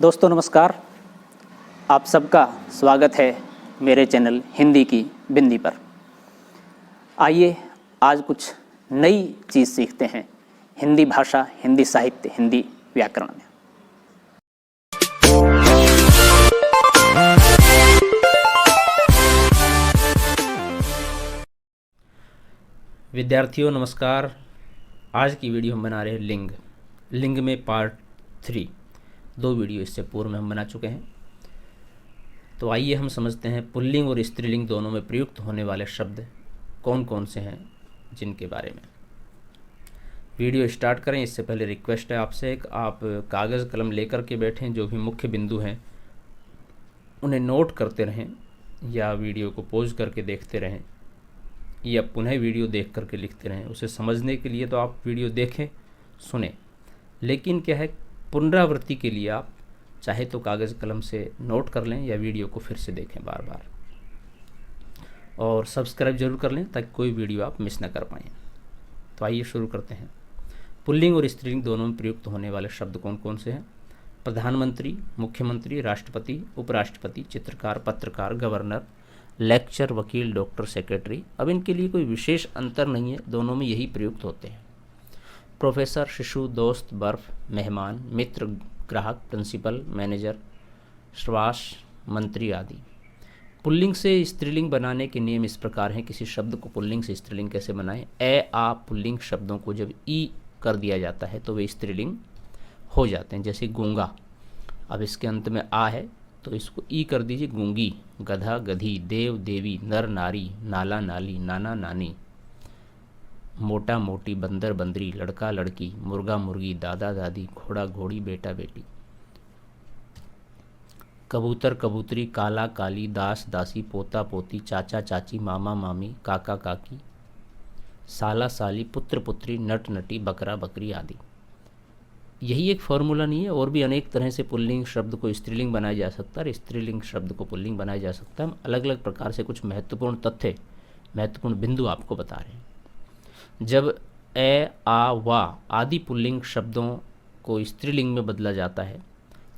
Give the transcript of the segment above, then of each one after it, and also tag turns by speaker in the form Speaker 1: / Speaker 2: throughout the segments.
Speaker 1: दोस्तों नमस्कार, आप सबका स्वागत है मेरे चैनल हिंदी की बिंदी पर। आइए आज कुछ नई चीज़ सीखते हैं हिंदी भाषा, हिंदी साहित्य, हिंदी व्याकरण में।
Speaker 2: विद्यार्थियों नमस्कार। आज की वीडियो हम बना रहे हैं लिंग में पार्ट 3। 2 वीडियो इससे पूर्व में हम बना चुके हैं। तो आइए हम समझते हैं पुल्लिंग और स्त्रीलिंग दोनों में प्रयुक्त होने वाले शब्द कौन कौन से हैं जिनके बारे में। वीडियो स्टार्ट करें इससे पहले रिक्वेस्ट है आपसे कि आप कागज़ कलम लेकर के बैठें, जो भी मुख्य बिंदु हैं उन्हें नोट करते रहें या वीडियो को पॉज करके देखते रहें या पुनः वीडियो देख करके लिखते रहें। उसे समझने के लिए तो आप वीडियो देखें, सुने, लेकिन क्या है, पुनरावृत्ति के लिए आप चाहे तो कागज़ कलम से नोट कर लें या वीडियो को फिर से देखें बार बार, और सब्सक्राइब जरूर कर लें ताकि कोई वीडियो आप मिस ना कर पाएँ। तो आइए शुरू करते हैं। पुल्लिंग और स्त्रीलिंग दोनों में प्रयुक्त होने वाले शब्द कौन कौन से हैं? प्रधानमंत्री, मुख्यमंत्री, राष्ट्रपति, उपराष्ट्रपति, चित्रकार, पत्रकार, गवर्नर, लेक्चर, वकील, डॉक्टर, सेक्रेटरी। अब इनके लिए कोई विशेष अंतर नहीं है, दोनों में यही प्रयुक्त होते हैं। प्रोफेसर, शिशु, दोस्त, बर्फ, मेहमान, मित्र, ग्राहक, प्रिंसिपल, मैनेजर, श्वास, मंत्री आदि। पुल्लिंग से स्त्रीलिंग बनाने के नियम इस प्रकार हैं। किसी शब्द को पुल्लिंग से स्त्रीलिंग कैसे बनाएं? ए आ पुल्लिंग शब्दों को जब ई कर दिया जाता है तो वे स्त्रीलिंग हो जाते हैं। जैसे गूंगा, अब इसके अंत में आ है तो इसको ई कर दीजिए, गूंगी। गधा, गधी, देव, देवी, नर, नारी, नाला, नाली, नाना, नानी, मोटा, मोटी, बंदर, बंदरी, लड़का, लड़की, मुर्गा, मुर्गी, दादा, दादी, घोड़ा, घोड़ी, बेटा, बेटी, कबूतर, कबूतरी, काला, काली, दास, दासी, पोता, पोती, चाचा, चाची, मामा, मामी, काका, काकी, साला, साली, पुत्र, पुत्री, नट, नटी, बकरा, बकरी आदि। यही एक फॉर्मूला नहीं है, और भी अनेक तरह से पुल्लिंग शब्द को स्त्रीलिंग बनाया जा सकता है और स्त्रीलिंग शब्द को पुल्लिंग बनाया जा सकता है। हम अलग अलग प्रकार से कुछ महत्वपूर्ण तथ्य, महत्वपूर्ण बिंदु आपको बता रहे हैं। जब ए, आ, वा आदि पुल्लिंग शब्दों को स्त्रीलिंग में बदला जाता है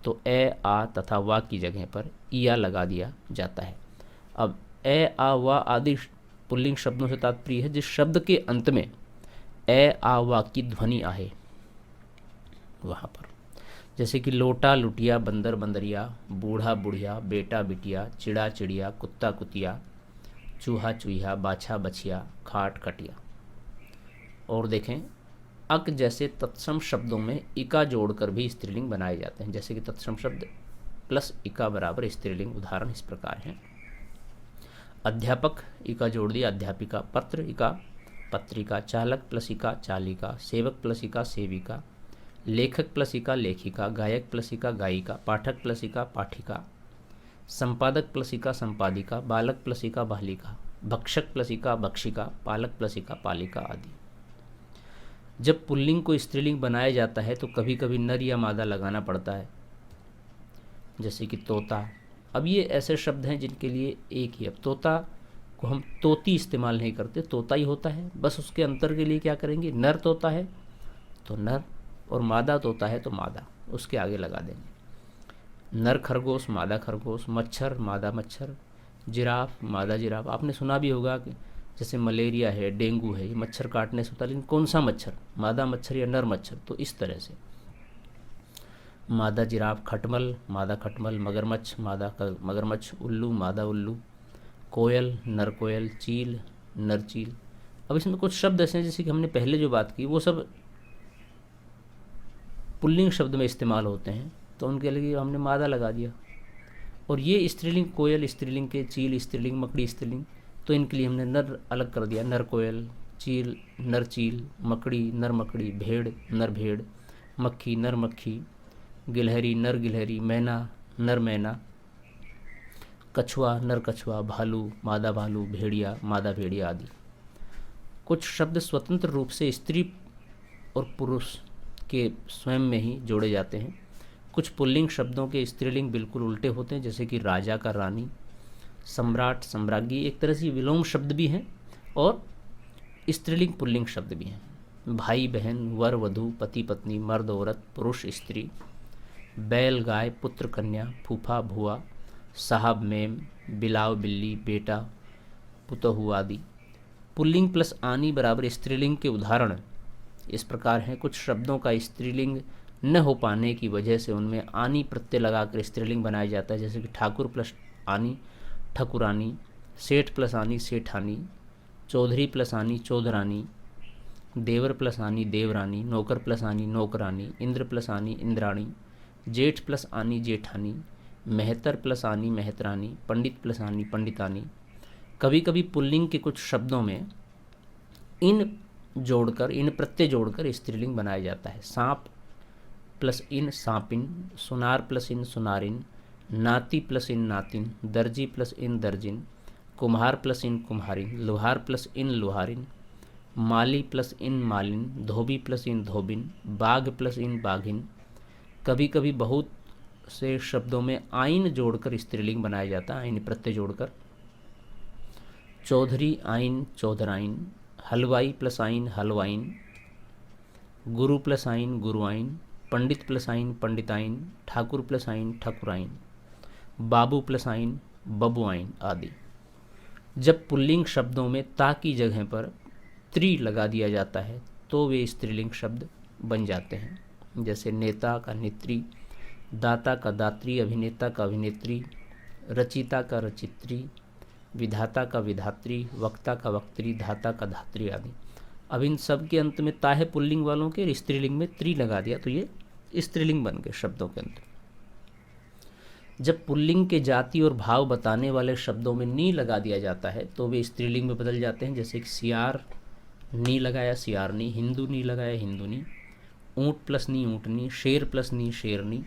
Speaker 2: तो ए, आ तथा वा की जगह पर इया लगा दिया जाता है। अब ए, आ, वा आदि पुल्लिंग शब्दों से तात्पर्य है जिस शब्द के अंत में ए, आ, वा की ध्वनि आए वहाँ पर। जैसे कि लोटा, लुटिया, बंदर, बंदरिया, बूढ़ा, बुढ़िया, बेटा, बिटिया, चिड़ा, चिड़िया, कुत्ता, कुतिया, चूहा, चूहिया, बाछा, बछिया, खाट, खटिया। और देखें, अक जैसे तत्सम शब्दों में इका जोड़कर भी स्त्रीलिंग बनाए जाते हैं। जैसे कि तत्सम शब्द प्लस इका बराबर स्त्रीलिंग। उदाहरण इस प्रकार हैं। अध्यापक, इका जोड़ दिया, अध्यापिका। पत्र, इका, पत्रिका। चालक प्लस इका, चालिका। सेवक प्लस इका, सेविका। लेखक प्लस इका, लेखिका। गायक प्लस इका, गायिका। पाठक प्लस इका, पाठिका। संपादक प्लस इका, संपादिका। बालक प्लस इका, बालिका। भक्षक प्लस इका, भक्षिका। पालक प्लस इका, पालिका आदि। जब पुल्लिंग को स्त्रीलिंग बनाया जाता है तो कभी कभी नर या मादा लगाना पड़ता है, जैसे कि तोता। अब ये ऐसे शब्द हैं जिनके लिए एक ही, अब तोता को हम तोती इस्तेमाल नहीं करते, तोता ही होता है। बस उसके अंतर के लिए क्या करेंगे, नर तोता है तो नर, और मादा तोता है तो मादा, उसके आगे लगा देंगे। नर खरगोश, मादा खरगोश। मच्छर, मादा मच्छर। जिराफ, मादा जिराफ। आपने सुना भी होगा कि जैसे मलेरिया है, डेंगू है, ये मच्छर काटने से होता है, लेकिन कौन सा मच्छर, मादा मच्छर या नर मच्छर? तो इस तरह से मादा जिराफ। खटमल, मादा खटमल। मगरमच्छ, मादा मगरमच्छ। उल्लू, मादा उल्लू। कोयल, नर कोयल। चील, नर चील। अब इसमें कुछ शब्द ऐसे हैं जैसे कि हमने पहले जो बात की वो सब पुल्लिंग शब्द में इस्तेमाल होते हैं, तो उनके लिए हमने मादा लगा दिया। और ये स्त्रीलिंग, कोयल स्त्रीलिंग के, चील स्त्रीलिंग, मकड़ी स्त्रीलिंग, तो इनके लिए हमने नर अलग कर दिया। नर कोयल, चील, नर चील, मकड़ी, नर मकड़ी, भेड़, नर भेड़, मक्खी, नर मक्खी, गिलहरी, नर गिलहरी, मैना, नर मैना, कछुआ, नर कछुआ, भालू, मादा भालू, भेड़िया, मादा भेड़िया आदि। कुछ शब्द स्वतंत्र रूप से स्त्री और पुरुष के स्वयं में ही जोड़े जाते हैं। कुछ पुल्लिंग शब्दों के स्त्रीलिंग बिल्कुल उल्टे होते हैं, जैसे कि राजा का रानी, सम्राट, सम्राज्ञी। एक तरह से विलोम शब्द भी हैं और स्त्रीलिंग पुल्लिंग शब्द भी हैं। भाई बहन, वर वधू, पति पत्नी, मर्द औरत, पुरुष स्त्री, बैल गाय, पुत्र कन्या, फूफा भुआ, साहब मेम, बिलाव बिल्ली, बेटा पुतहु आदि। पुल्लिंग प्लस आनी बराबर स्त्रीलिंग के उदाहरण इस प्रकार हैं। कुछ शब्दों का स्त्रीलिंग न हो पाने की वजह से उनमें आनी प्रत्यय लगाकर स्त्रीलिंग बनाया जाता है, जैसे कि ठाकुर प्लस आनी ठकुरानी, सेठ प्लस आनी सेठानी, चौधरी प्लस आनी चौधरानी, देवर प्लस आनी देवरानी, नौकर प्लस आनी नौकरानी, इंद्र प्लस आनी इंद्राणी, जेठ प्लस आनी जेठानी, मेहतर प्लस आनी मेहतरानी, पंडित प्लस आनी पंडितानी। कभी कभी पुल्लिंग के कुछ शब्दों में इन प्रत्यय जोड़कर स्त्रीलिंग बनाया जाता है। सांप प्लस इन सांपिन, सुनार प्लस इन सुनारिन, नाती प्लस इन नातिन, दर्जी प्लस इन दर्जिन, कुम्हार प्लस इन कुम्हारिन, लोहार प्लस इन लोहारिन, माली प्लस इन मालिन, धोबी प्लस इन धोबिन, बाघ प्लस इन बाघिन। कभी कभी बहुत से शब्दों में आइन जोड़कर स्त्रीलिंग बनाया जाता है, आइन प्रत्यय जोड़कर। चौधरी आइन चौधराइन, हलवाई प्लस आइन हलवाइन, गुरु प्लस आइन गुरुआइन, पंडित प्लस आइन पंडिताइन, ठाकुर प्लस आइन ठकुराइन, बाबू प्लस आइन बबुआइन आदि। जब पुल्लिंग शब्दों में ता की जगह पर त्री लगा दिया जाता है तो वे स्त्रीलिंग शब्द बन जाते हैं, जैसे नेता का नेत्री, दाता का दात्री, अभिनेता का अभिनेत्री, रचिता का रचित्री, विधाता का विधात्री, वक्ता का वक्त्री, धाता का धात्री आदि। अब इन सब के अंत में ता है पुल्लिंग वालों के, स्त्रीलिंग में त्री लगा दिया तो ये स्त्रीलिंग बन गए शब्दों के अंत। जब पुल्लिंग के जाति और भाव बताने वाले शब्दों में नी लगा दिया जाता है तो वे स्त्रीलिंग में बदल जाते हैं, जैसे कि सियार नी लगाया सियारनी, हिंदू नी लगाया हिंदुनी, ऊँट प्लस नी ऊँटनी, शेर प्लस नी शेरनी,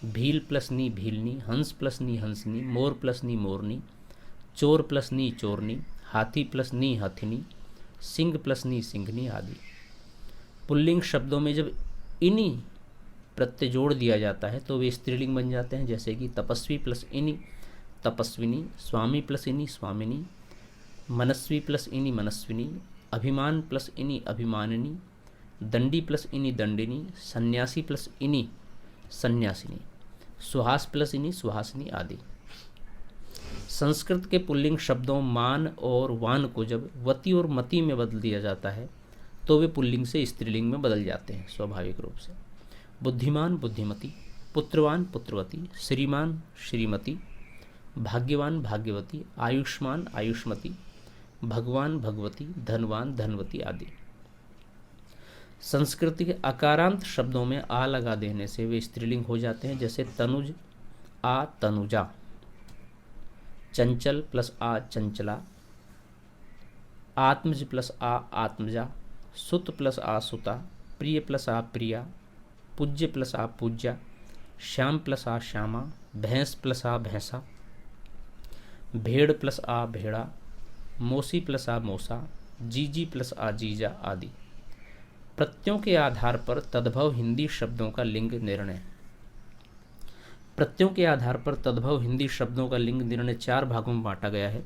Speaker 2: भील प्लस नी भीलनी, हंस प्लस नी हंसनी, मोर प्लस नी मोरनी, चोर प्लस नी चोरनी, हाथी प्लस नी हथिनी, सिंह प्लस नी सिंघनी आदि। पुल्लिंग शब्दों में जब इनी प्रत्यय जोड़ दिया जाता है तो वे स्त्रीलिंग बन जाते हैं, जैसे कि तपस्वी प्लस इनी तपस्विनी, स्वामी प्लस इनी स्वामिनी, मनस्वी प्लस इनी मनस्विनी, अभिमान प्लस इनी अभिमानिनी, दंडी प्लस इनी दंडिनी, सन्यासी प्लस इनी सन्यासिनी, सुहास प्लस इनी सुहासिनी आदि। संस्कृत के पुल्लिंग शब्दों मान और वान को जब वती और मति में बदल दिया जाता है तो वे पुल्लिंग से स्त्रीलिंग में बदल जाते हैं स्वाभाविक रूप से। बुद्धिमान बुद्धिमती, पुत्रवान पुत्रवती, श्रीमान श्रीमती, भाग्यवान भाग्यवती, आयुष्मान आयुष्मती, भगवान भगवती, धनवान धनवती आदि। संस्कृत के अकारांत शब्दों में आ लगा देने से वे स्त्रीलिंग हो जाते हैं, जैसे तनुज आ तनुजा, चंचल प्लस आ चंचला, आत्मज प्लस आ आत्मजा, सुत प्लस आ सुता, प्रिय प्लस आ प्रिया, पूज्य प्लस आ पूज्या, श्याम प्लस आ श्यामा, भैंस प्लस आ भैंसा, भेड़ प्लस आ भेड़ा, मौसी प्लस आ मौसा, जीजी प्लस आ जीजा आदि। प्रत्ययों के आधार पर तद्भव हिंदी शब्दों का लिंग निर्णय। प्रत्ययों के आधार पर तद्भव हिंदी शब्दों का लिंग निर्णय 4 भागों में बांटा गया है।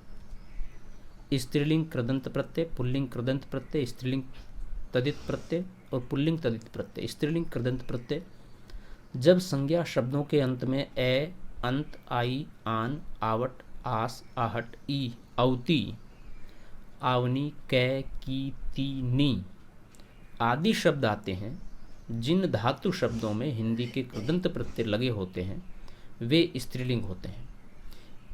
Speaker 2: स्त्रीलिंग कृदंत प्रत्यय, पुल्लिंग कृदंत प्रत्यय, स्त्रीलिंग तदित प्रत्यय और पुल्लिंग तदित प्रत्यय। स्त्रीलिंग कृदंत प्रत्यय जब संज्ञा शब्दों के अंत में ए, अंत, आई, आन, आवट, आस, आहट, ई, औती, आवनी, कै, की, ती, नी आदि शब्द आते हैं, जिन धातु शब्दों में हिंदी के कृदंत प्रत्यय लगे होते हैं वे स्त्रीलिंग होते हैं।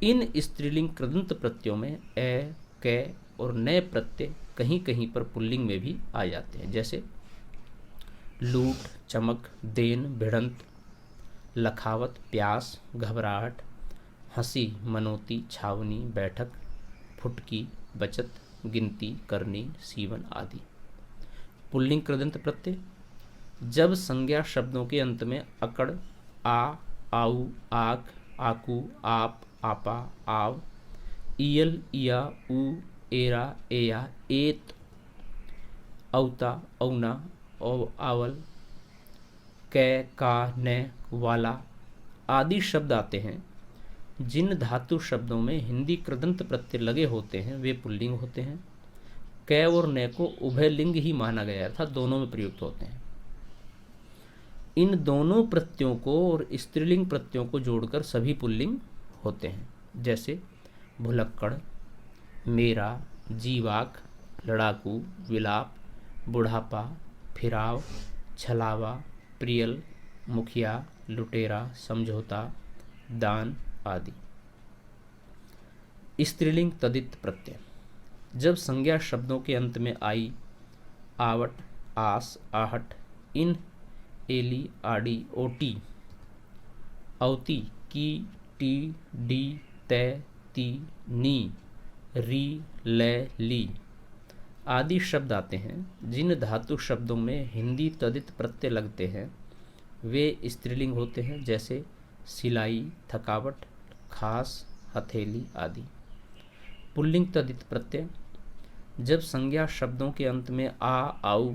Speaker 2: इन स्त्रीलिंग कृदंत प्रत्ययों में ए, कै और नए प्रत्यय कहीं कहीं पर पुल्लिंग में भी आ जाते हैं, जैसे लूट, चमक, देन, भिड़ंत, लखावत, प्यास, घबराहट, हंसी, मनोती, छावनी, बैठक, फुटकी, बचत, गिनती, करनी, सीवन आदि। पुल्लिंग कृदंत प्रत्यय जब संज्ञा शब्दों के अंत में अकड़, आ, आऊ, आक, आकू, आप, आपा, आव, इयल, इया, ऊ, एरा, एया, एत, औता, औना, आवल, कै, का, ने, वाला आदि शब्द आते हैं। जिन धातु शब्दों में हिंदी कृदंत प्रत्यय लगे होते हैं वे पुल्लिंग होते हैं। कै और ने को उभय लिंग ही माना गया था, दोनों में प्रयुक्त होते हैं। इन दोनों प्रत्ययों को और स्त्रीलिंग प्रत्ययों को जोड़कर सभी पुल्लिंग होते हैं, जैसे भुलक्कड़, मेरा, जीवाक, लड़ाकू, विलाप, बुढ़ापा, फिराव, छलावा, प्रियल, मुखिया, लुटेरा, समझौता, दान आदि। स्त्रीलिंग तदित प्रत्यय जब संज्ञा शब्दों के अंत में आई, आवट, आस, आहट, इन, एली, आड़ी, ओटी, अवती, की, टी, डी, तै, ती, नी, री, लय, ली आदि शब्द आते हैं, जिन धातु शब्दों में हिंदी तदित प्रत्यय लगते हैं वे स्त्रीलिंग होते हैं, जैसे सिलाई, थकावट, खास, हथेली आदि। पुल्लिंग तदित प्रत्यय जब संज्ञा शब्दों के अंत में आ, आऊ,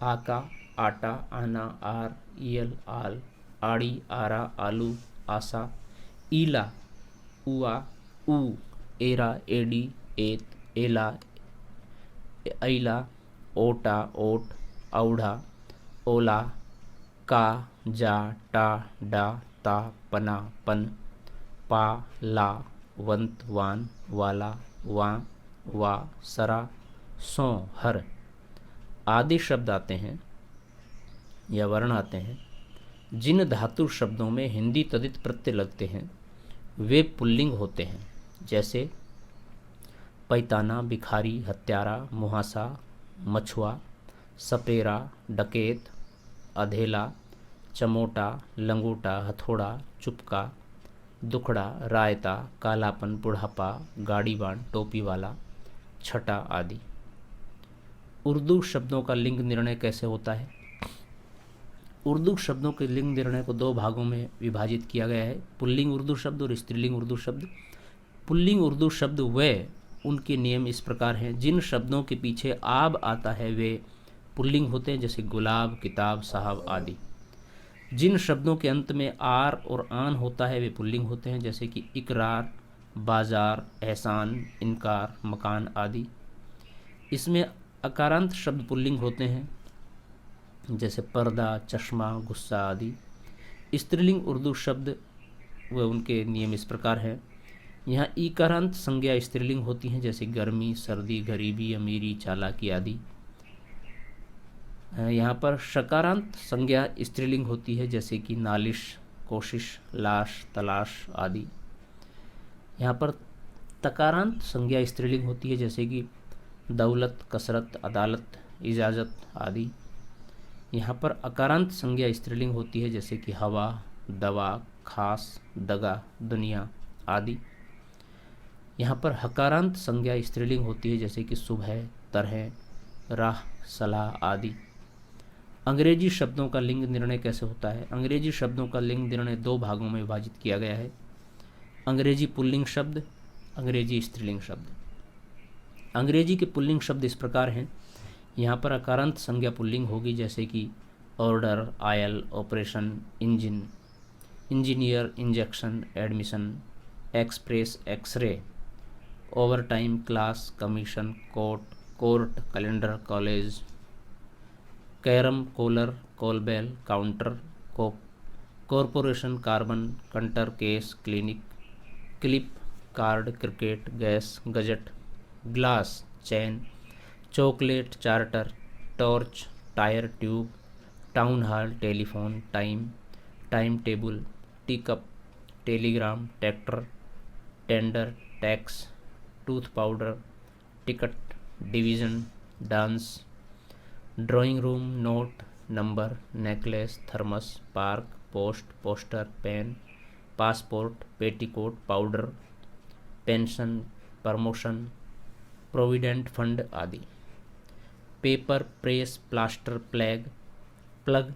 Speaker 2: आका, आटा, आना, आर, ईल, आल, आड़ी, आरा, आलू, आसा, ईला, उआ, ऊ, एरा, एडी, एत, एला, ऐला, ओटा, ओट, औढ़ा, ओला, का, जा, टा, डा, ता, पना, पन, पा, ला, वंत, वान, वाला, वां, वा, सरा, सौ, हर आदि शब्द आते हैं या वर्ण आते हैं, जिन धातु शब्दों में हिंदी तदित प्रत्यय लगते हैं वे पुल्लिंग होते हैं, जैसे पैताना, भिखारी, हत्यारा, मुहासा, मछुआ, सपेरा, डकैत, अधेला, चमोटा, लंगोटा, हथौड़ा, चुपका, दुखड़ा, रायता, कालापन, बुढ़ापा, गाड़ीवान, टोपी वाला, छटा आदि। उर्दू शब्दों का लिंग निर्णय कैसे होता है? उर्दू शब्दों के लिंग निर्णय को दो भागों में विभाजित किया गया है, पुल्लिंग उर्दू शब्द और स्त्रीलिंग उर्दू शब्द। पुल्लिंग उर्दू शब्द वे उनके नियम इस प्रकार हैं, जिन शब्दों के पीछे आब आता है वे पुल्लिंग होते हैं, जैसे गुलाब, किताब, साहब आदि। जिन शब्दों के अंत में आर और आन होता है वे पुल्लिंग होते हैं, जैसे कि इकरार, बाजार, एहसान, इनकार, मकान आदि। इसमें अकारांत शब्द पुल्लिंग होते हैं, जैसे पर्दा, चश्मा, गुस्सा आदि। स्त्रीलिंग उर्दू शब्द व उनके नियम इस प्रकार हैं, यहाँ ईकारांत संज्ञा स्त्रीलिंग होती हैं, जैसे गर्मी, सर्दी, गरीबी, अमीरी, चालाकी आदि। यहाँ पर शकारांत संज्ञा स्त्रीलिंग होती है, जैसे कि नालिश, कोशिश, लाश, तलाश आदि। यहाँ पर तकारांत संज्ञा स्त्रीलिंग होती है, जैसे कि दौलत, कसरत, अदालत, इजाज़त आदि। यहाँ पर अकारांत संज्ञा स्त्रीलिंग होती है, जैसे कि हवा, दवा, खास, दगा, दुनिया आदि। यहाँ पर हकारांत संज्ञा स्त्रीलिंग होती है, जैसे कि सुबह, तरह, राह, सलाह आदि। अंग्रेजी शब्दों का लिंग निर्णय कैसे होता है? अंग्रेजी शब्दों का लिंग निर्णय दो भागों में विभाजित किया गया है, अंग्रेजी पुल्लिंग शब्द, अंग्रेजी स्त्रीलिंग शब्द। अंग्रेजी के पुल्लिंग शब्द इस प्रकार हैं, यहाँ पर अकारांत संज्ञा पुल्लिंग होगी, जैसे कि order, oil, operation, engine, engineer, injection, admission, express, x ray, overtime, class, commission, court, calendar, college, carrom, collar, call bell, counter, corporation, carbon, canter, case, clinic, clip, card, cricket, gas, gazette, glass, chain, chocolate, charter, torch, tyre, tube, town hall, telephone, time table, teacup, telegram, tractor, tender, tax, tooth powder, ticket, division, dance, drawing room, note, number, necklace, thermos, park, post, poster, pen, passport, petticoat, powder, pension, promotion, provident fund आदि। Paper, press, plaster, plug,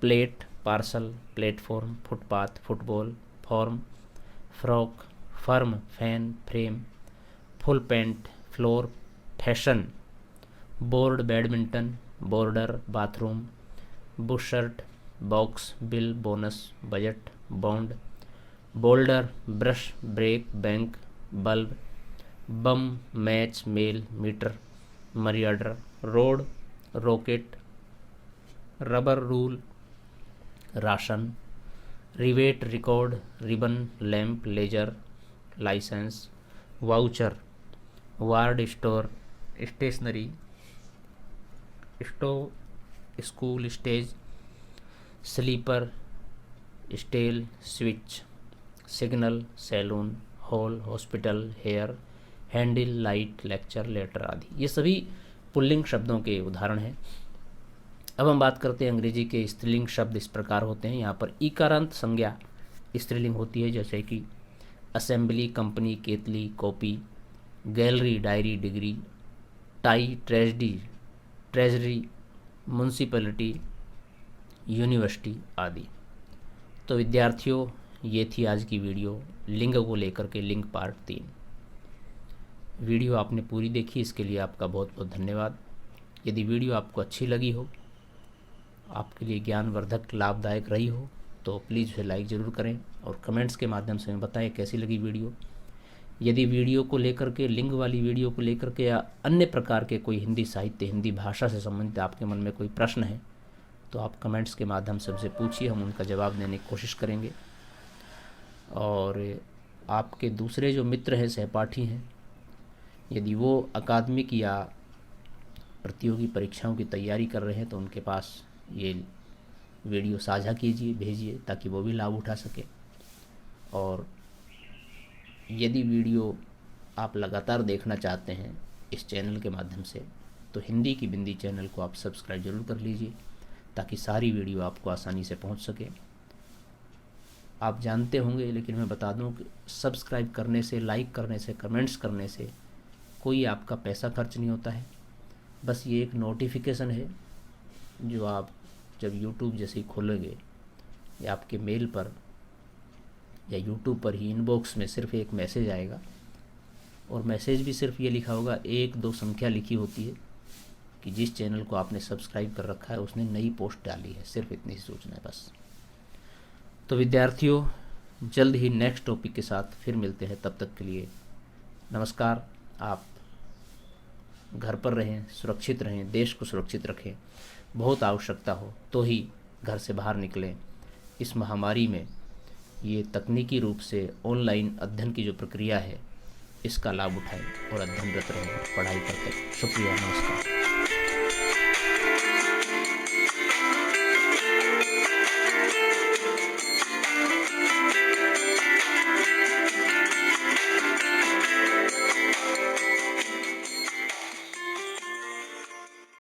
Speaker 2: plate, parcel, platform, footpath, football, form, frock, firm, fan, frame, full pant, floor, fashion, board, badminton, border, bathroom, bushirt, box, bill, bonus, budget, bond, boulder, brush, brake, bank, bulb, bomb, match, mail, meter, money order, road, rocket, rubber, rule, ration, rivet, record, ribbon, lamp, ledger, licence, voucher, ward store, stationery, stove, school, stage, slipper, stall, switch, signal, saloon, hall, hospital, hair, handle, light, lecture, letter आदि। ये सभी pulling शब्दों के उदाहरण हैं। अब हम बात करते हैं अंग्रेजी के स्त्रीलिंग शब्द। इस प्रकार होते हैं। यहाँ पर ईकारांत संज्ञा स्त्रीलिंग होती है, जैसे कि असेंबली, कंपनी, केतली, copy, gallery, diary, degree, tie, treasury, municipality, university आदि। तो विद्यार्थियों, ये थी आज की वीडियो लिंग को लेकर के, लिंग पार्ट 3। वीडियो आपने पूरी देखी, इसके लिए आपका बहुत बहुत धन्यवाद। यदि वीडियो आपको अच्छी लगी हो, आपके लिए ज्ञानवर्धक, लाभदायक रही हो, तो प्लीज़ उसे लाइक ज़रूर करें और कमेंट्स के माध्यम से हमें बताएं कैसी लगी वीडियो। यदि वीडियो को लेकर के, लिंग वाली वीडियो को लेकर के या अन्य प्रकार के कोई हिंदी साहित्य, हिंदी भाषा से संबंधित आपके मन में कोई प्रश्न है, तो आप कमेंट्स के माध्यम से हमसे पूछिए, हम उनका जवाब देने की कोशिश करेंगे। और आपके दूसरे जो मित्र हैं, सहपाठी हैं, यदि वो अकादमिक या प्रतियोगी परीक्षाओं की तैयारी कर रहे हैं, तो उनके पास ये वीडियो साझा कीजिए, भेजिए, ताकि वो भी लाभ उठा सके। और यदि वीडियो आप लगातार देखना चाहते हैं इस चैनल के माध्यम से, तो हिंदी की बिंदी चैनल को आप सब्सक्राइब जरूर कर लीजिए, ताकि सारी वीडियो आपको आसानी से पहुंच सके। आप जानते होंगे, लेकिन मैं बता दूं कि सब्सक्राइब करने से, लाइक करने से, कमेंट्स करने से कोई आपका पैसा खर्च नहीं होता है। बस ये एक नोटिफिकेशन है जो आप जब यूट्यूब जैसे ही खोलोगे, या आपके मेल पर या यूट्यूब पर ही इनबॉक्स में सिर्फ एक मैसेज आएगा, और मैसेज भी सिर्फ ये लिखा होगा, 1-2 संख्या लिखी होती है कि जिस चैनल को आपने सब्सक्राइब कर रखा है उसने नई पोस्ट डाली है। सिर्फ इतनी ही सूचना है बस। तो विद्यार्थियों, जल्द ही नेक्स्ट टॉपिक के साथ फिर मिलते हैं। तब तक के लिए नमस्कार। आप घर पर रहें, सुरक्षित रहें, देश को सुरक्षित रखें। बहुत आवश्यकता हो तो ही घर से बाहर निकलें। इस महामारी में ये तकनीकी रूप से ऑनलाइन अध्ययन की जो प्रक्रिया है, इसका लाभ उठाएं और अध्ययनरत रहें, पढ़ाई करते रहें। शुक्रिया, नमस्कार।